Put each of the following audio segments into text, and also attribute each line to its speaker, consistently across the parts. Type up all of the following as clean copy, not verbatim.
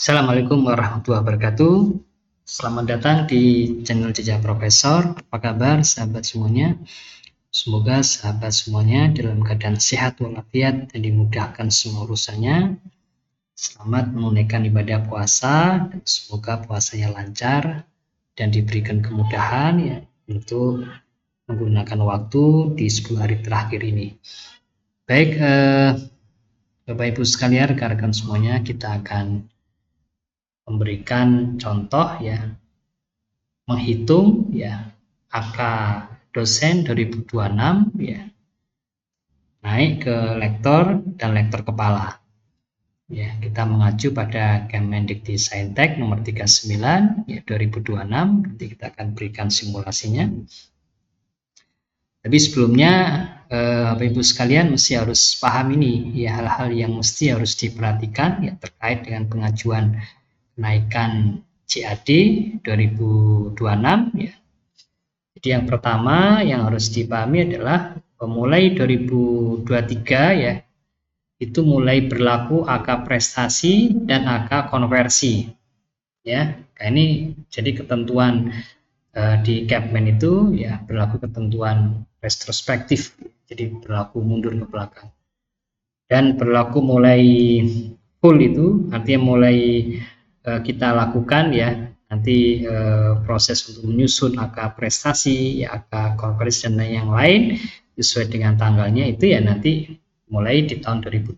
Speaker 1: Assalamualaikum warahmatullahi wabarakatuh. Selamat datang di channel Jejak Profesor. Apa kabar sahabat semuanya? Semoga sahabat semuanya dalam keadaan sehat walafiat dan dimudahkan semua urusannya. Selamat menunaikan ibadah puasa dan semoga puasanya lancar dan diberikan kemudahan ya untuk menggunakan waktu di 10 hari terakhir ini. Baik, Bapak Ibu sekalian, rekan-rekan semuanya, kita akan memberikan contoh ya, menghitung ya angka dosen 2026 ya naik ke lektor dan lektor kepala. Ya, kita mengacu pada Kemendikbudristek nomor 39 ya 2026. Nanti kita akan berikan simulasinya. Tapi sebelumnya Bapak Ibu sekalian mesti harus paham ini ya, hal-hal yang mesti harus diperhatikan ya terkait dengan pengajuan kenaikan CAD 2026 ya. Jadi yang pertama yang harus dipahami adalah mulai 2023 ya itu mulai berlaku angka prestasi dan angka konversi ya. Nah, ini jadi ketentuan di Kepmen itu ya berlaku ketentuan retrospektif, jadi berlaku mundur ke belakang, dan berlaku mulai full itu artinya mulai kita lakukan ya nanti proses untuk menyusun angka prestasi ya, angka konversi dan yang lain sesuai dengan tanggalnya itu ya nanti mulai di tahun 2026.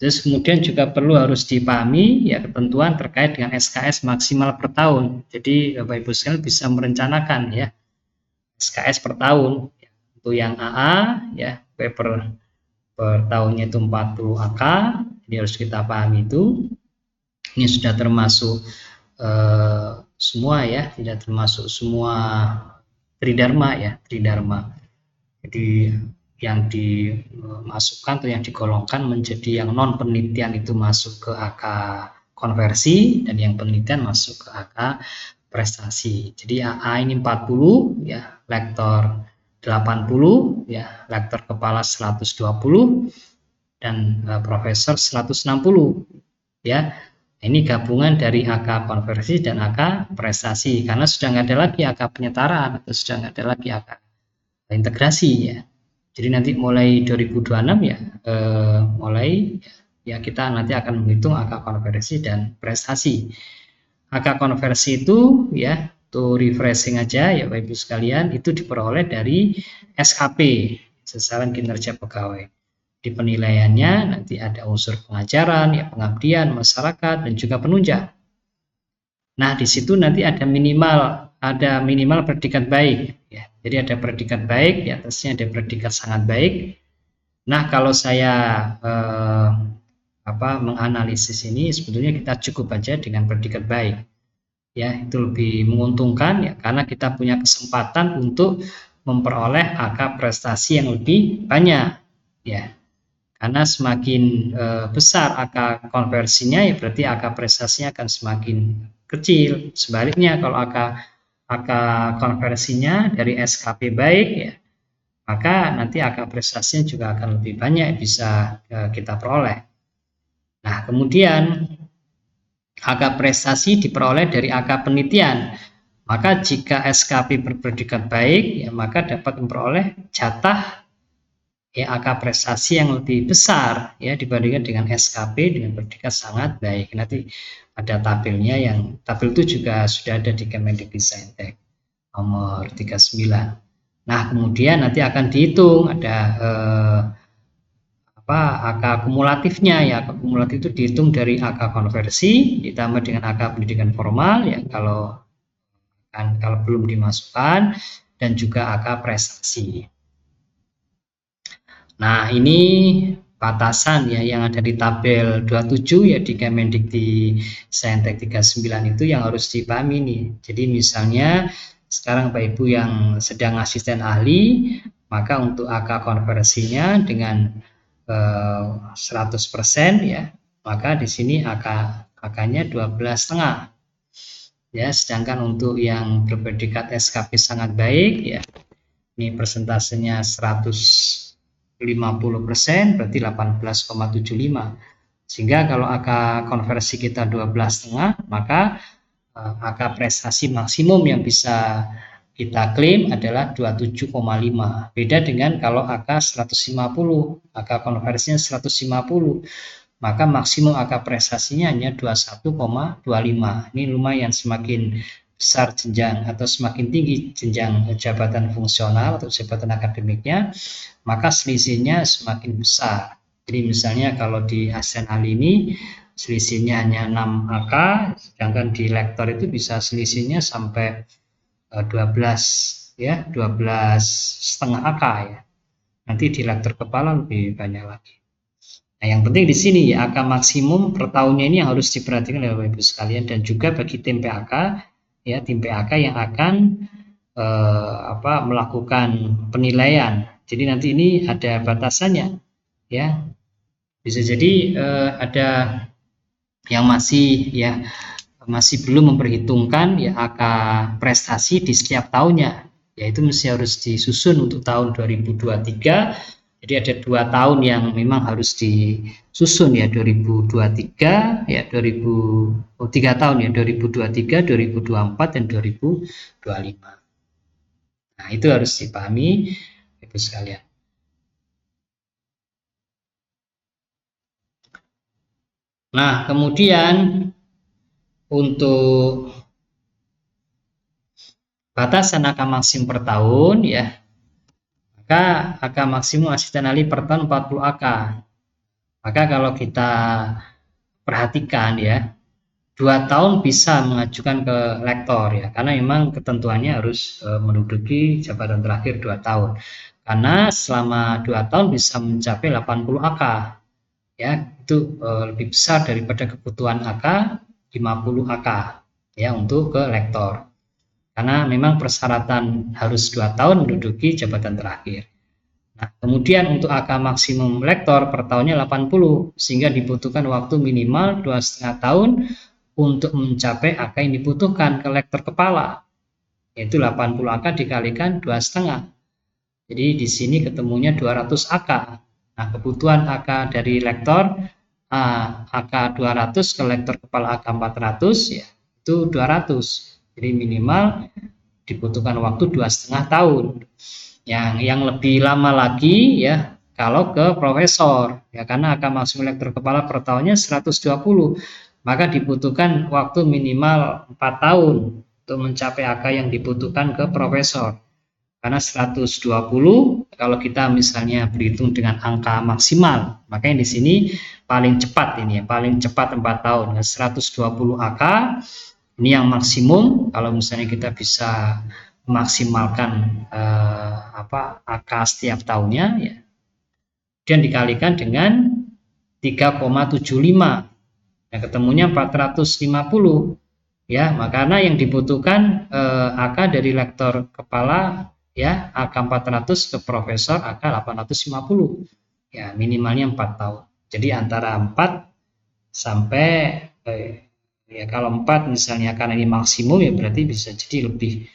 Speaker 1: Terus kemudian juga perlu harus dipahami ya ketentuan terkait dengan SKS maksimal per tahun. Jadi Bapak Ibu sekalian bisa merencanakan ya SKS per tahun. Untuk yang AA ya paper per tahunnya itu 40 AK. Ini harus kita pahami itu. Ini sudah termasuk semua ya, tidak termasuk semua tridharma ya, tridharma. Jadi yang dimasukkan atau yang digolongkan menjadi yang non penelitian itu masuk ke AK konversi dan yang penelitian masuk ke AK prestasi. Jadi AA ini 40 ya, lektor 80 ya, lektor kepala 120 dan profesor 160 ya. Ini gabungan dari AK konversi dan AK prestasi karena sudah nggak ada lagi AK penyetaraan atau sudah nggak ada lagi AK integrasi ya. Jadi nanti mulai 2026 ya mulai ya kita nanti akan menghitung angka konversi dan prestasi. Angka konversi itu ya to refreshing aja ya Bapak Ibu sekalian itu diperoleh dari SKP, sasaran kinerja pegawai. Di penilaiannya nanti ada unsur pengajaran, ya pengabdian, masyarakat dan juga penunjang. Nah, di situ nanti ada minimal predikat baik ya. Jadi ada predikat baik, di atasnya ada predikat sangat baik. Nah, kalau saya menganalisis ini sebetulnya kita cukup aja dengan predikat baik. Ya, itu lebih menguntungkan ya karena kita punya kesempatan untuk memperoleh angka prestasi yang lebih banyak ya. Karena semakin besar angka konversinya ya berarti angka prestasinya akan semakin kecil. Sebaliknya kalau angka konversinya dari SKP baik ya, maka nanti angka prestasinya juga akan lebih banyak bisa kita peroleh. Nah, kemudian angka prestasi diperoleh dari angka penelitian. Maka jika SKP berpredikat baik, ya maka dapat memperoleh jatah ya angka prestasi yang lebih besar ya dibandingkan dengan SKP dengan predikat sangat baik. Nanti ada tabelnya, yang tabel itu juga sudah ada di Kemendikbudristek nomor 39. Nah, kemudian nanti akan dihitung ada angka kumulatifnya ya. Angka kumulatif itu dihitung dari angka konversi ditambah dengan angka pendidikan formal ya kalau belum dimasukkan, dan juga angka prestasi. Nah, ini batasan ya yang ada di tabel 27 ya di Kemendikbudristek 39 itu yang harus dipahami nih. Jadi misalnya sekarang Bapak Ibu yang sedang asisten ahli, maka untuk angka konversinya dengan 100% ya, maka di sini angkanya 12,5 ya. Sedangkan untuk yang berpredikat SKP sangat baik ya, ini persentasenya 150%, berarti 18,75. Sehingga kalau angka konversi kita 12,5, maka angka prestasi maksimum yang bisa kita klaim adalah 27,5. Beda dengan kalau angka 150, angka konversinya 150, maka maksimum angka prestasinya hanya 21,25. Ini lumayan, semakin besar jenjang atau semakin tinggi jenjang jabatan fungsional atau jabatan akademiknya, maka selisihnya semakin besar. Jadi misalnya kalau di ASEAN Ali ini selisihnya hanya 6 angka, sedangkan di lektor itu bisa selisihnya sampai 12 ya, 12,5 angka ya. Nanti di lektor kepala lebih banyak lagi. Nah, yang penting di sini ya, angka maksimum per tahunnya ini harus diperhatikan oleh Bapak Ibu sekalian, dan juga bagi tim PAK ya, tim PAK yang akan melakukan penilaian. Jadi nanti ini ada batasannya ya. Bisa jadi ada yang masih belum memperhitungkan ya angka prestasi di setiap tahunnya, yaitu harus disusun untuk tahun 2023. Jadi ada 2 tahun yang memang harus disusun ya, 2023 ya, 3 tahun ya, 2023, 2024 dan 2025. Nah, itu harus dipahami Ibu sekalian. Nah, kemudian untuk batasan angka maksimum per tahun ya, maka angka maksimum asisten ahli per tahun 40 angka. Maka kalau kita perhatikan ya, 2 tahun bisa mengajukan ke lektor ya, karena memang ketentuannya harus menduduki jabatan terakhir 2 tahun. Karena selama 2 tahun bisa mencapai 80 angka ya, itu lebih besar daripada kebutuhan angka 50 angka ya untuk ke lektor. Karena memang persyaratan harus 2 tahun menduduki jabatan terakhir. Nah, kemudian untuk angka maksimum lektor per tahunnya 80, sehingga dibutuhkan waktu minimal 2,5 tahun untuk mencapai angka yang dibutuhkan ke lektor kepala, yaitu 80 angka dikalikan 2,5. Jadi di sini ketemunya 200 angka. Nah, kebutuhan angka dari lektor angka 200 ke lektor kepala angka 400 ya, itu 200. Jadi minimal dibutuhkan waktu 2,5 tahun. Yang lebih lama lagi ya kalau ke profesor ya, karena angka maksimum lektor kepala per tahunnya 120, maka dibutuhkan waktu minimal 4 tahun untuk mencapai angka yang dibutuhkan ke profesor. Karena 120 kalau kita misalnya berhitung dengan angka maksimal, makanya di sini paling cepat ini ya, paling cepat 4 tahun. 120 angka ini yang maksimum kalau misalnya kita bisa memaksimalkan angka setiap tahunnya ya, dan dikalikan dengan 3,75, nah ketemunya 450 ya. Makanya yang dibutuhkan angka dari lektor kepala ya, angka 400 ke profesor angka 850 ya, minimalnya 4 tahun. Jadi antara 4 sampai ya, kalau 4 misalnya karena ini maksimum ya, berarti bisa jadi lebih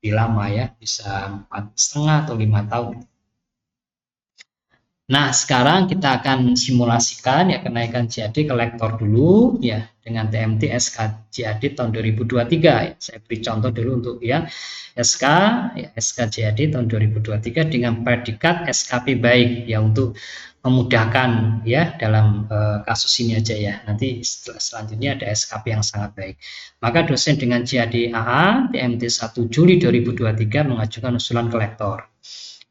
Speaker 1: lama ya, bisa 4,5 atau 5 tahun. Nah, sekarang kita akan simulasikan ya kenaikan JAD ke lektor dulu ya, dengan TMT SK JAD tahun 2023 ya. Saya beri contoh dulu untuk yang SK JAD tahun 2023 dengan predikat SKP baik ya, untuk memudahkan ya dalam kasus ini aja ya. Nanti selanjutnya ada SKP yang sangat baik. Maka dosen dengan JAD AA TMT 1 Juli 2023 mengajukan usulan ke lektor.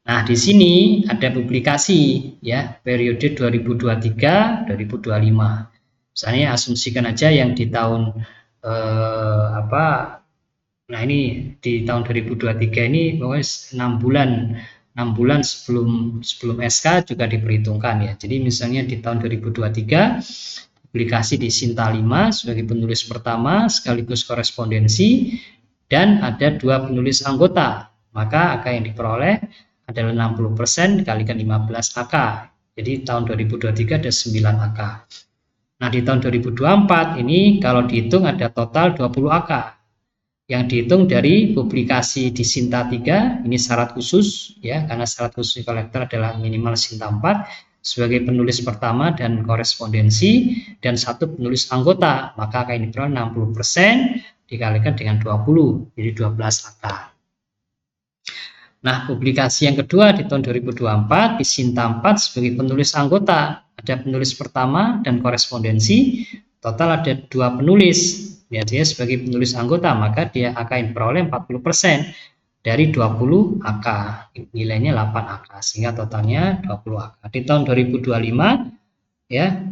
Speaker 1: Nah, di sini ada publikasi ya, periode 2023-2025. Misalnya asumsikan aja yang di tahun nah ini di tahun 2023 ini pokoknya 6 bulan sebelum SK juga diperhitungkan ya. Jadi misalnya di tahun 2023 publikasi di Sinta 5 sebagai penulis pertama sekaligus korespondensi, dan ada 2 penulis anggota, maka angka yang diperoleh adalah 60% dikalikan 15 angka. Jadi tahun 2023 ada 9 angka. Nah, di tahun 2024 ini kalau dihitung ada total 20 angka. Yang dihitung dari publikasi di Sinta 3, ini syarat khusus ya, karena syarat khusus kolektor adalah minimal Sinta 4, sebagai penulis pertama dan korespondensi, dan 1 penulis anggota, maka angka ini diperoleh 60% dikalikan dengan 20, jadi 12 angka. Nah, publikasi yang kedua di tahun 2024 di Sinta 4 sebagai penulis anggota, ada penulis pertama dan korespondensi, total ada 2 penulis. Ya, dia sebagai penulis anggota, maka dia angka yang diperoleh 40% dari 20 AK, nilainya 8 AK, sehingga totalnya 20 AK. Di tahun 2025 ya,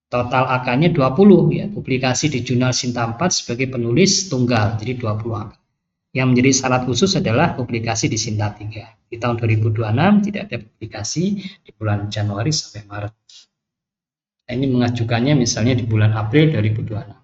Speaker 1: total AK-nya 20 ya, publikasi di jurnal Sinta 4 sebagai penulis tunggal, jadi 20 AK. Yang menjadi syarat khusus adalah publikasi di Sinta 3. Di tahun 2026 tidak ada publikasi di bulan Januari sampai Maret. Nah, ini mengajukannya misalnya di bulan April 2026.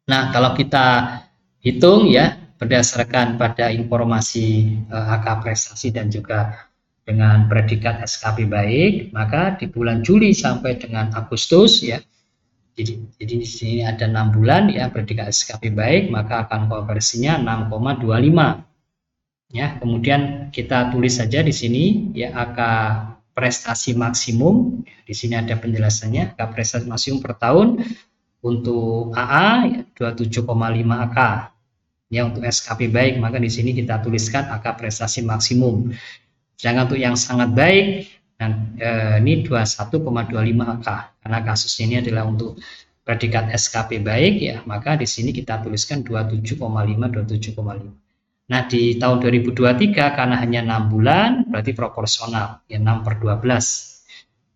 Speaker 1: Nah, kalau kita hitung ya berdasarkan pada informasi AK prestasi dan juga dengan predikat SKP baik, maka di bulan Juli sampai dengan Agustus ya, jadi di sini ada 6 bulan ya predikat SKP baik, maka akan konversinya 6,25 ya. Kemudian kita tulis saja di sini ya AK prestasi maksimum, di sini ada penjelasannya, AK prestasi maksimum per tahun. Untuk AA ya, 27,5 AK. Ya, untuk SKP baik, maka di sini kita tuliskan AK prestasi maksimum. Sedangkan untuk yang sangat baik, nah, ini 21,25 AK. Karena kasusnya ini adalah untuk predikat SKP baik ya, maka di sini kita tuliskan 27,5. Nah, di tahun 2023 karena hanya 6 bulan, berarti proporsional, ya 6/12.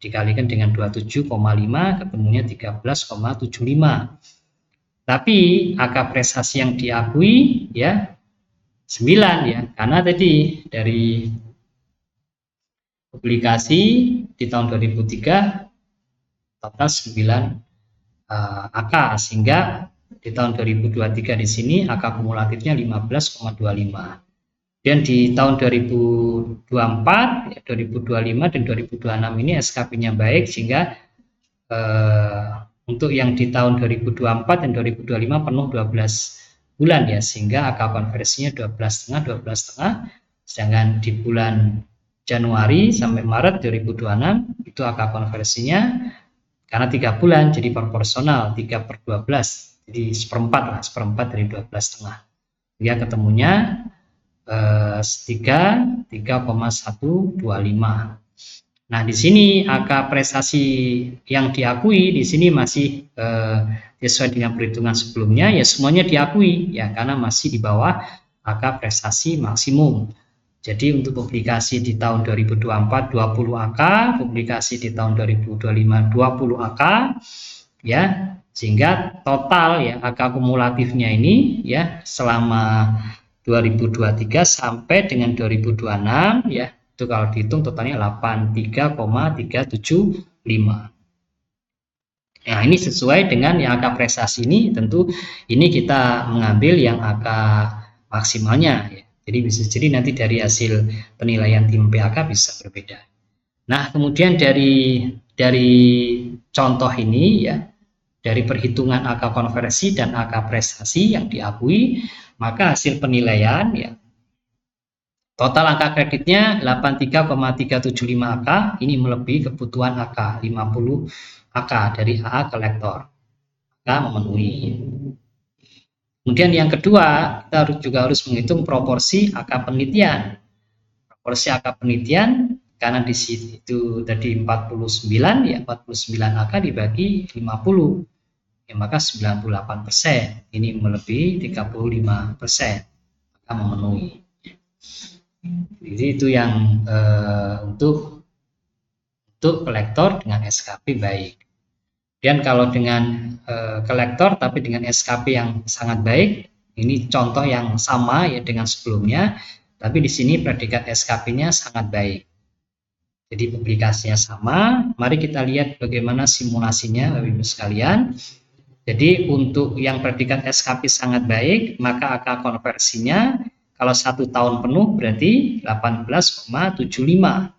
Speaker 1: Dikalikan dengan 27,5 ketemunya 13,75. Tapi angka prestasi yang diakui ya 9 ya, karena tadi dari publikasi di tahun 2003 total 9 angka, sehingga di tahun 2023 di sini angka kumulatifnya 15,25. Dan di tahun 2024, 2025 dan 2026 ini SKP-nya baik, sehingga untuk yang di tahun 2024 dan 2025 penuh 12 bulan ya, sehingga angka konversinya 12,5, sedangkan di bulan Januari sampai Maret 2026 itu angka konversinya karena 3 bulan jadi proporsional 3/12, jadi seperempat dari 12,5, dia ketemunya 3,125. Nah, di sini angka prestasi yang diakui di sini masih sesuai dengan perhitungan sebelumnya ya, semuanya diakui ya, karena masih di bawah angka prestasi maksimum. Jadi untuk publikasi di tahun 2024 20 AK, publikasi di tahun 2025 20 AK ya, sehingga total ya angka kumulatifnya ini ya selama 2023 sampai dengan 2026 ya, itu kalau dihitung totalnya 83,375. Nah, ini sesuai dengan yang angka prestasi ini, tentu ini kita mengambil yang angka maksimalnya ya. Jadi bisa jadi nanti dari hasil penilaian tim PAK bisa berbeda. Nah, kemudian dari contoh ini ya, dari perhitungan angka konversi dan angka prestasi yang diakui, maka hasil penilaian ya, total angka kreditnya 83,375 AK, ini melebihi kebutuhan AK 50 AK dari AA ke lektor. AK memenuhi. Kemudian yang kedua, kita juga harus menghitung proporsi AK penelitian. Proporsi AK penelitian karena di situ tadi 49 ya, 49 AK dibagi 50 ya, maka 98%. Ini melebihi 35%. AK memenuhi. Jadi itu yang untuk kolektor dengan SKP baik. Dan kalau dengan kolektor tapi dengan SKP yang sangat baik, ini contoh yang sama ya dengan sebelumnya, tapi di sini predikat SKP-nya sangat baik. Jadi publikasinya sama. Mari kita lihat bagaimana simulasinya Bapak Ibu sekalian. Jadi untuk yang predikat SKP sangat baik, maka angka konversinya kalau 1 tahun penuh berarti 18,75.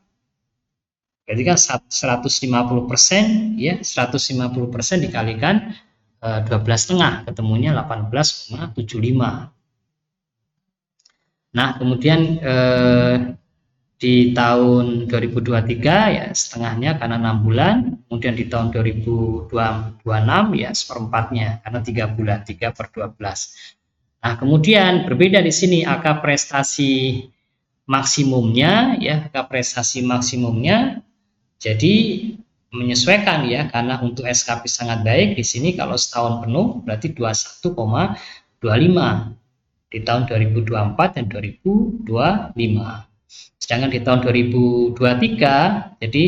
Speaker 1: Berarti kan 150% ya, 150% dikalikan 12,5 ketemunya 18,75. Nah, kemudian Di tahun 2023 ya setengahnya karena 6 bulan, kemudian di tahun 2026 ya seperempatnya karena 3 bulan, 3/12. Nah, kemudian berbeda di sini angka prestasi maksimumnya ya, angka prestasi maksimumnya jadi menyesuaikan ya, karena untuk SKP sangat baik di sini kalau setahun penuh berarti 21,25 di tahun 2024 dan 2025. Sedangkan di tahun 2023 jadi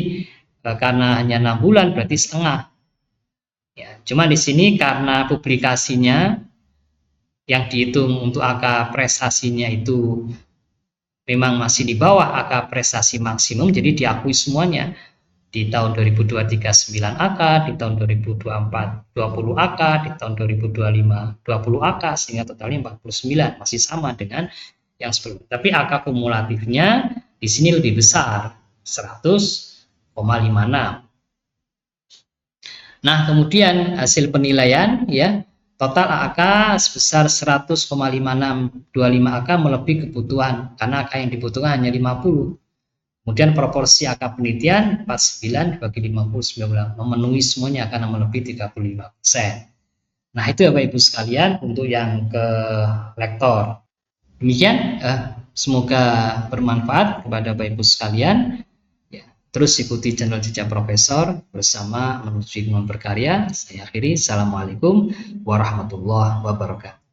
Speaker 1: karena hanya 6 bulan berarti setengah. Ya, cuma di sini karena publikasinya yang dihitung untuk angka prestasinya itu memang masih di bawah angka prestasi maksimum, jadi diakui semuanya. Di tahun 2023 9 AK, di tahun 2024 20 AK, di tahun 2025 20 AK, sehingga totalnya 49, masih sama dengan yang sebelumnya. Tapi angka kumulatifnya di sini lebih besar, 100,56. Nah, kemudian hasil penilaian ya, total AK sebesar 100,5625 AK melebihi kebutuhan karena AK yang dibutuhkan hanya 50. Kemudian proporsi AK penelitian 49 dibagi 50 memenuhi semuanya karena melebihi 35%. Nah, itu Bapak Ibu sekalian untuk yang ke lektor. Demikian, semoga bermanfaat kepada Bapak Ibu sekalian. Ya, terus ikuti channel Jejak Profesor bersama menuju ilmu berkarya. Saya akhiri. Assalamualaikum warahmatullahi wabarakatuh.